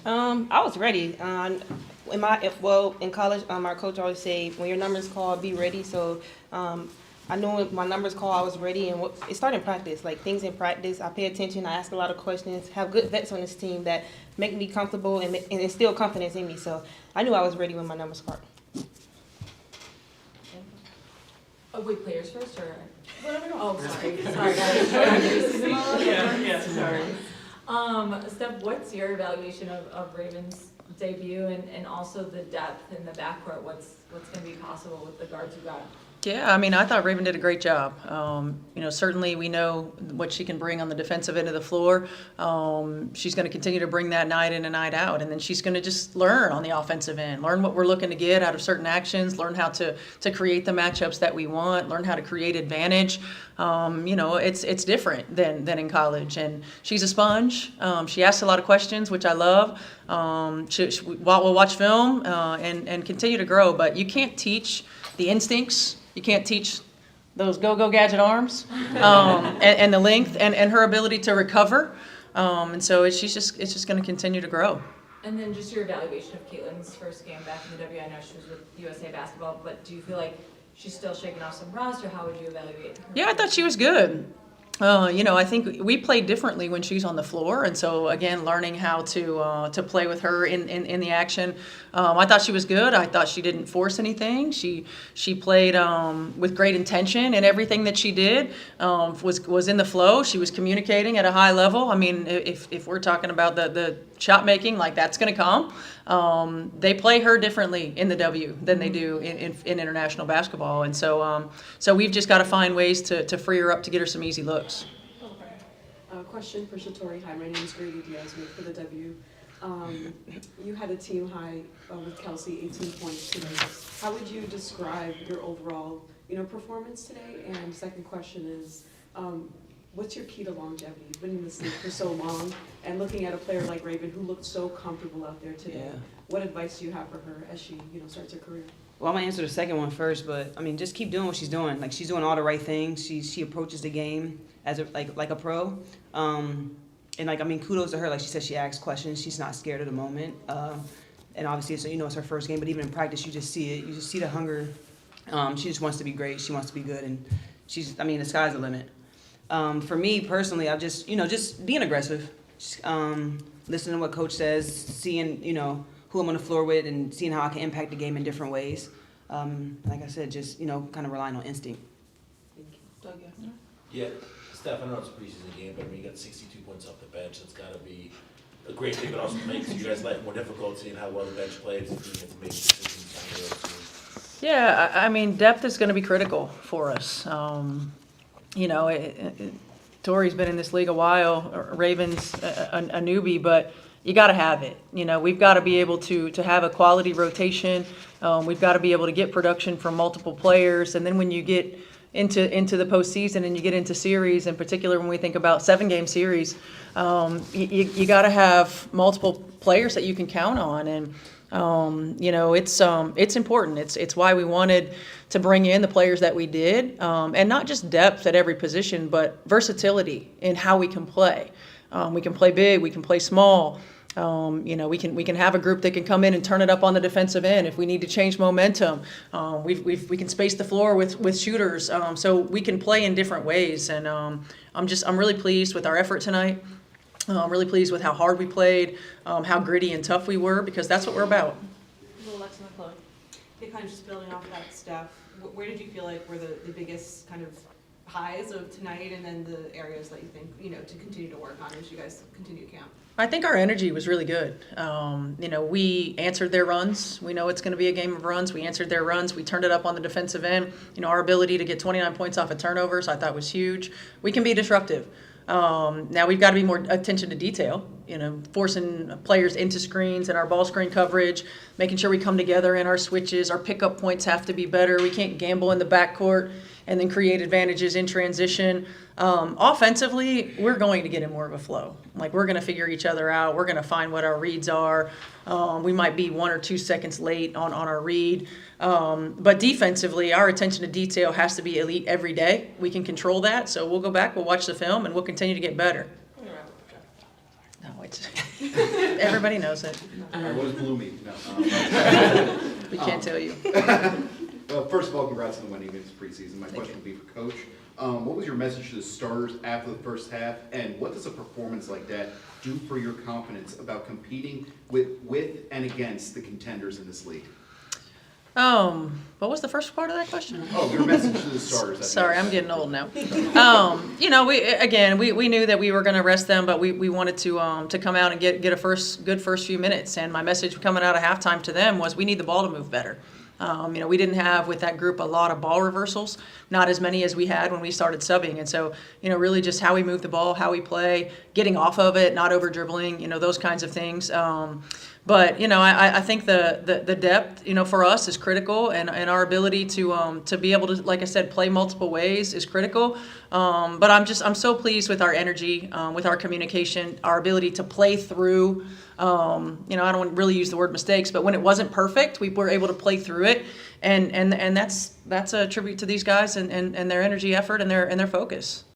I was ready. In college, our coach always say, when your number's called, be ready. So, I knew when my numbers called, I was ready, and it started in practice. Like things in practice, I pay attention. I ask a lot of questions. Have good vets on this team that make me comfortable and instill confidence in me. So, I knew I was ready when my numbers called. Oh, wait, players first, or? Oh, Sorry, guys. Yeah, Sorry. Steph, what's your evaluation of Raven's debut and also the depth in the backcourt? What's going to be possible with the guards you got? Yeah, I mean, I thought Raven did a great job. Certainly we know what she can bring on the defensive end of the floor. She's going to continue to bring that night in and night out, and then she's going to just learn on the offensive end, learn what we're looking to get out of certain actions, learn how to create the matchups that we want, learn how to create advantage. It's different than in college, and she's a sponge. She asks a lot of questions, which I love. We'll watch film and continue to grow, but you can't teach the instincts. You can't teach those go-go gadget arms and the length and her ability to recover. And so it's just going to continue to grow. And then just your evaluation of Caitlin's first game back in the W. I know she was with USA Basketball, but do you feel like she's still shaking off some rust, or how would you evaluate her? Yeah, I thought she was good. I think we play differently when she's on the floor, and so again, learning how to play with her in the action. I thought she was good. I thought she didn't force anything. She played with great intention, and everything that she did was in the flow. She was communicating at a high level. I mean, if we're talking about the shot making, like that's going to come. They play her differently in the W than they do in international basketball, and so we've just got to find ways to free her up to get her some easy looks. Question for Shatori. Hi, my name is Grady Diaz, made for the W. You had a team high with Kelsey, 18 points today. How would you describe your overall, performance today? And second question is, what's your key to longevity? You've been in this league for so long, and looking at a player like Raven who looked so comfortable out there today, what advice do you have for her as she, starts her career? Well, I'm gonna answer the second one first, but I mean, just keep doing what she's doing. Like she's doing all the right things. She approaches the game as like a pro. Kudos to her. Like she said, she asks questions. She's not scared of the moment. And obviously, it's her first game. But even in practice, you just see it. You just see the hunger. She just wants to be great. She wants to be good, and the sky's the limit. For me personally, I've just being aggressive, listening to what coach says, seeing who I'm on the floor with, and seeing how I can impact the game in different ways. Like I said, just kind of relying on instinct. Thank you. Doug, yeah. Steph, I know it's a preseason game, but you got 62 points off the bench. It's got to be a great thing, but also makes you guys life more difficult, seeing how well the bench plays and being able to make decisions. Yeah, I mean, depth is going to be critical for us. Tori's been in this league a while. Raven's a newbie, but you got to have it. We've got to be able to have a quality rotation. We've got to be able to get production from multiple players, and then when you get into the postseason and you get into series, in particular when we think about 7-game series, you got to have multiple players that you can count on, and it's important. It's why we wanted to bring in the players that we did, and not just depth at every position, but versatility in how we can play. We can play big, we can play small. We can have a group that can come in and turn it up on the defensive end if we need to change momentum. We can space the floor with shooters, so we can play in different ways. And I'm really pleased with our effort tonight. I'm really pleased with how hard we played, how gritty and tough we were, because that's what we're about. Alexa McClung. Yeah, kind of just building off of that stuff. Where did you feel like were the biggest kind of highs of tonight, and then the areas that you think to continue to work on as you guys continue camp? I think our energy was really good. We answered their runs. We know it's going to be a game of runs. We answered their runs. We turned it up on the defensive end. Our ability to get 29 points off of turnovers, I thought was huge. We can be disruptive. Now we've got to be more attention to detail, forcing players into screens and our ball screen coverage, making sure we come together in our switches. Our pickup points have to be better. We can't gamble in the backcourt and then create advantages in transition. Offensively, we're going to get in more of a flow. Like, we're going to figure each other out. We're going to find what our reads are. We might be 1 or 2 seconds late on our read. But defensively, our attention to detail has to be elite every day. We can control that. So we'll go back, we'll watch the film, and we'll continue to get better. No, it's Everybody knows it. All right, what does blue mean? No. We can't tell you. First of all, congrats on the win against preseason. My question would be for Coach. What was your message to the starters after the first half, and what does a performance like that do for your confidence about competing with and against the contenders in this league? What was the first part of that question? Oh, your message to the starters. Sorry, I'm getting old now. You know, we knew that we were going to rest them, but we wanted to come out and get a good first few minutes. And my message coming out of halftime to them was we need the ball to move better. You know, we didn't have with that group a lot of ball reversals, not as many as we had when we started subbing. And so, you know, really just how we move the ball, how we play, getting off of it, not over dribbling, you know, those kinds of things. But, you know, I think the depth, you know, for us is critical, and our ability to be able to, like I said, play multiple ways is critical. But I'm so pleased with our energy, with our communication, our ability to play through. You know, I don't want to really use the word mistakes, but when it wasn't perfect, we were able to play through it, and that's a tribute to these guys and their energy, effort, and their focus.